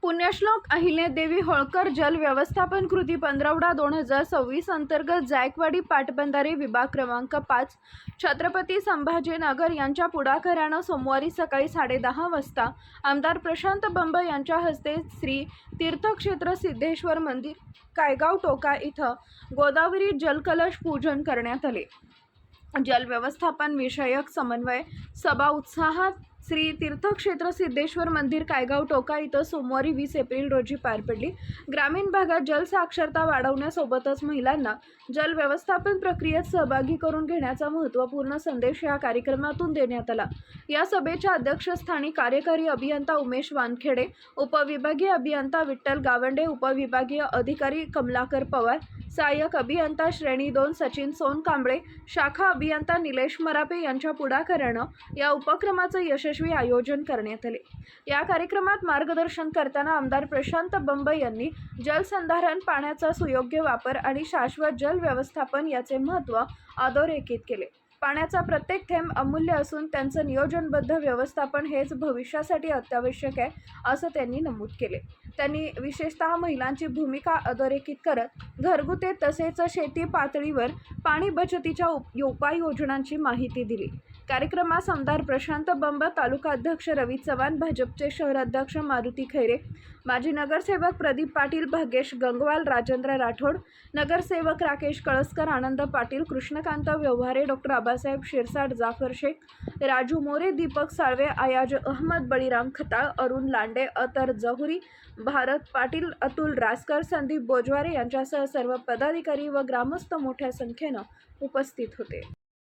पुण्यश्लोक अहिल्यादेवी होळकर जल व्यवस्थापन कृती पंधरवडा 2026 अंतर्गत जायकवाडी पाटबंधारे विभाग क्रमांक 5 छत्रपती संभाजीनगर यांच्या पुढाकारानं सोमवारी सकाळी 10:30 वाजता आमदार प्रशांत बंब यांच्या हस्ते श्री तीर्थक्षेत्र सिद्धेश्वर मंदिर कायगाव टोका इथं गोदावरी जलकलश पूजन करण्यात आले। जल व्यवस्थापन विषयक समन्वय सभा उत्साहात श्री तीर्थक्षेत्र सिद्धेश्वर मंदिर कायगाव टोका इथं सोमवारी 20 एप्रिल रोजी पार पडली। ग्रामीण भागात जल साक्षरता वाढवण्यासोबतच महिलांना जल व्यवस्थापन प्रक्रियेत सहभागी करून घेण्याचा महत्त्वपूर्ण संदेश या कार्यक्रमातून देण्यात आला। या सभेच्या अध्यक्षस्थानी कार्यकारी अभियंता उमेश वानखेडे, उपविभागीय अभियंता विठ्ठल गावंडे, उपविभागीय अधिकारी कमलाकर पवार, सहाय्यक अभियंता श्रेणी 2 सचिन सोनकांबळे, शाखा अभियंता निलेश मरापे यांच्या पुढाकारानं या उपक्रमाचं यशस्वी आयोजन करण्यात आले। या कार्यक्रमात मार्गदर्शन करताना आमदार प्रशांत बंब यांनी जलसंधारण, पाण्याचा सुयोग्य वापर आणि शाश्वत जल व्यवस्थापन याचे महत्त्व अधोरेखित केले। पाण्याचा प्रत्येक थेंब अमूल्य असून त्यांचं नियोजनबद्ध व्यवस्थापन हेच भविष्यासाठी अत्यावश्यक आहे, असं त्यांनी नमूद केले। त्यांनी विशेषतः महिलांची भूमिका अधोरेखित करत घरगुती तसेच शेती पातळीवर पाणी बचतीच्या उपाययोजनांची माहिती दिली। कार्यक्रमास आमदार प्रशांत बंब, तालुका अध्यक्ष रवी चव्हाण, भाजपचे शहर अध्यक्ष मारुती खैरे, माजी नगरसेवक प्रदीप पाटील, भाग्येश गंगवाल, राजेंद्र राठोड, नगरसेवक राकेश कळसकर, आनंद पाटील, कृष्णकांत व्यवहारे, डॉक्टर आबासाहेब शिरसाट, जाफर शेख, राजू मोरे, दीपक साळवे, अयाज अहमद, बळीराम खताळ, अरुण लांडे, अतर जहुरी, भारत पाटील, अतुल रासकर, संदीप बोजवारे यांच्यासह सर्व पदाधिकारी व ग्रामस्थ मोठ्या संख्येनं उपस्थित होते।